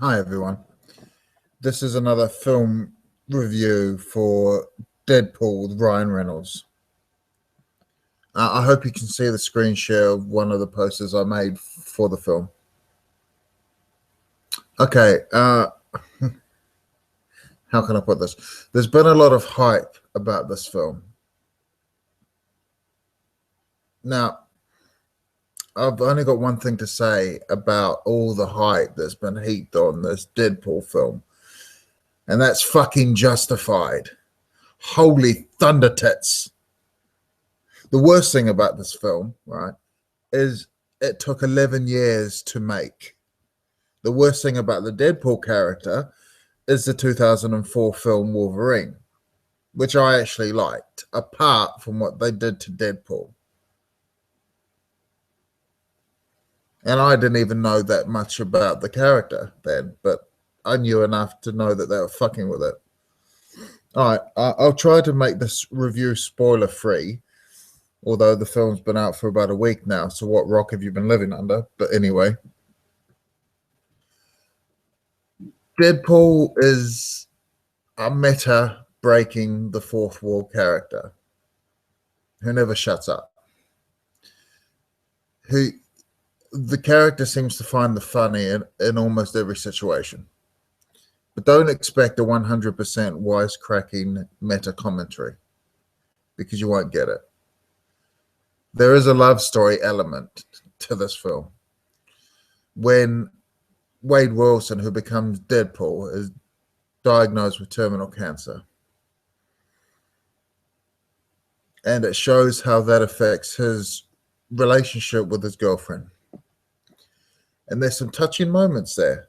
Hi everyone. This is another film review for Deadpool with Ryan Reynolds. I hope you can see the screen share of one of the posters I made for the film. Okay, how can I put this? There's been a lot of hype about this film. Now, I've only got one thing to say about all the hype that's been heaped on this Deadpool film, and that's fucking justified. Holy thunder tits. The worst thing about this film, right, is it took 11 years to make. The worst thing about the Deadpool character is the 2004 film Wolverine, which I actually liked, apart from what they did to Deadpool. And I didn't even know that much about the character then, but I knew enough to know that they were fucking with it. All right, I'll try to make this review spoiler free, although the film's been out for about a week now, so what rock have you been living under? But anyway, Deadpool is a meta breaking the fourth wall character who never shuts up. Who the character seems to find the funny in almost every situation. But don't expect a 100% wisecracking meta commentary because you won't get it. There is a love story element to this film. When Wade Wilson, who becomes Deadpool, is diagnosed with terminal cancer. And it shows how that affects his relationship with his girlfriend. And there's some touching moments there,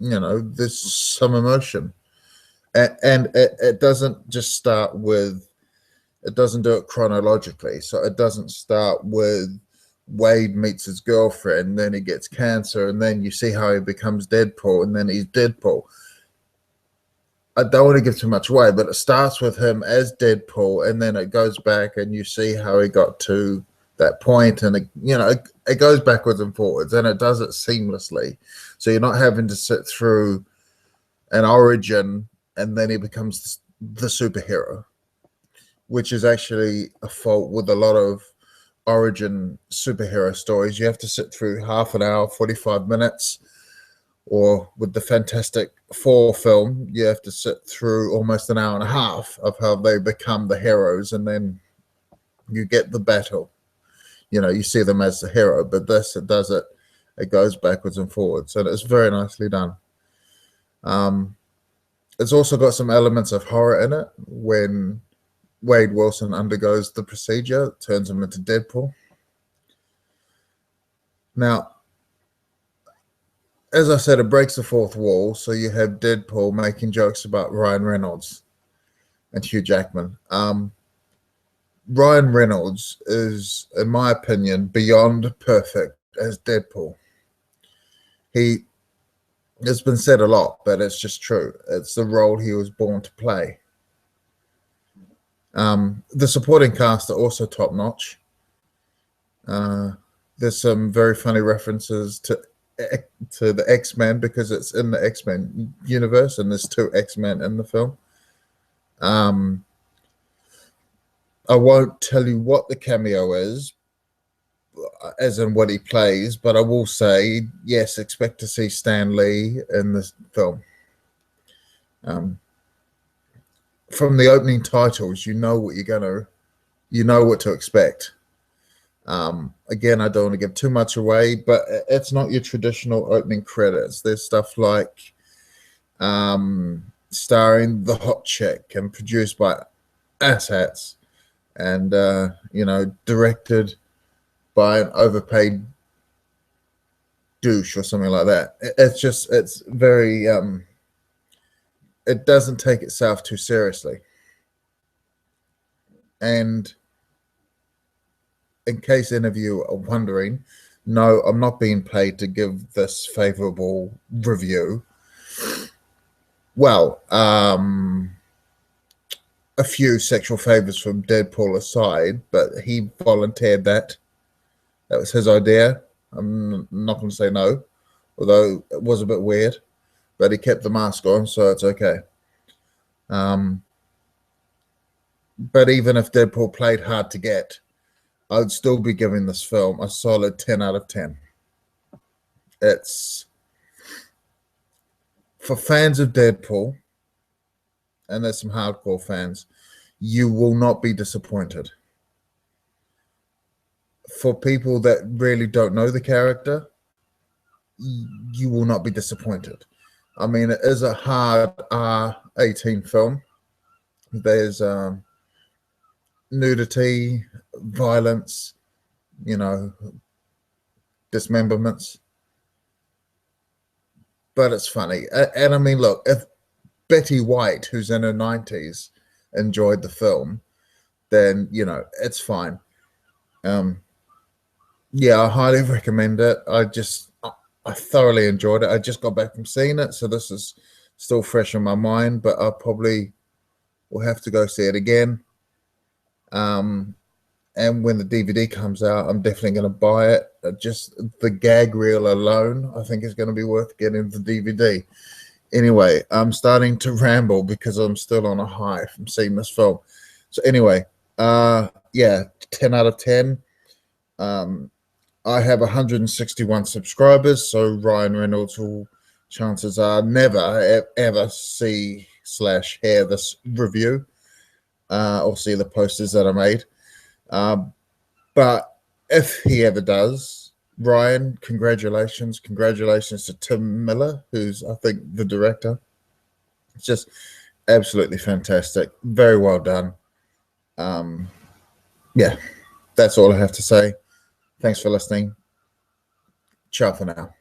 there's some emotion. And it doesn't just start with, it doesn't do it chronologically. So it doesn't start with Wade meets his girlfriend, then he gets cancer, and then you see how he becomes Deadpool, and then he's Deadpool. I don't want to give too much away, but it starts with him as Deadpool, and then it goes back, and you see how he got to that point, and it goes backwards and forwards, and it does it seamlessly. So you're not having to sit through an origin, and then he becomes the superhero, which is actually a fault with a lot of origin superhero stories. You have to sit through half an hour, 45 minutes, or with the Fantastic Four film, you have to sit through almost an hour and a half of how they become the heroes, and then you get the battle. You see them as the hero, but this, it does it. It goes backwards and forwards, and it's very nicely done. It's also got some elements of horror in it. When Wade Wilson undergoes the procedure, it turns him into Deadpool. Now, as I said, it breaks the fourth wall. So you have Deadpool making jokes about Ryan Reynolds and Hugh Jackman. Ryan Reynolds is, in my opinion, beyond perfect as Deadpool. It's been said a lot, but it's just true. It's the role he was born to play. The supporting cast are also top-notch. There's some very funny references to the X-Men because it's in the X-Men universe, and there's two X-Men in the film. I won't tell you what the cameo is, as in what he plays, but I will say, yes, expect to see Stan Lee in this film. From the opening titles, you know what to expect. Again, I don't want to give too much away, but it's not your traditional opening credits. There's stuff like starring the hot chick and produced by asshats, and directed by an overpaid douche or something like that. It's very it doesn't take itself too seriously. And in case any of you are wondering, no, I'm not being paid to give this favorable review. Well, a few sexual favors from Deadpool aside, but he volunteered that. That was his idea. I'm not going to say no, although it was a bit weird, but he kept the mask on, so it's okay. But even if Deadpool played hard to get, I'd still be giving this film a solid 10 out of 10. It's for fans of Deadpool, and there's some hardcore fans, you will not be disappointed. For people that really don't know the character, you will not be disappointed. I mean, it is a hard R18 film. There's nudity, violence, dismemberments, but it's funny. And I mean, look, if Betty White, who's in her 90s, enjoyed the film, then it's fine. Yeah, I highly recommend it. I thoroughly enjoyed it. I just got back from seeing it, so this is still fresh in my mind, but I probably will have to go see it again. And when the DVD comes out, I'm definitely going to buy it. Just the gag reel alone, I think, is going to be worth getting the DVD. Anyway, I'm starting to ramble because I'm still on a high from seeing this film. So anyway, yeah, 10 out of 10. I have 161 subscribers, so Ryan Reynolds will, chances are, never ever see/hear this review or see the posters that I made. But if he ever does, Ryan, congratulations. Congratulations to Tim Miller, who's, I think, the director. It's just absolutely fantastic. Very well done. Yeah, that's all I have to say. Thanks for listening. Ciao for now.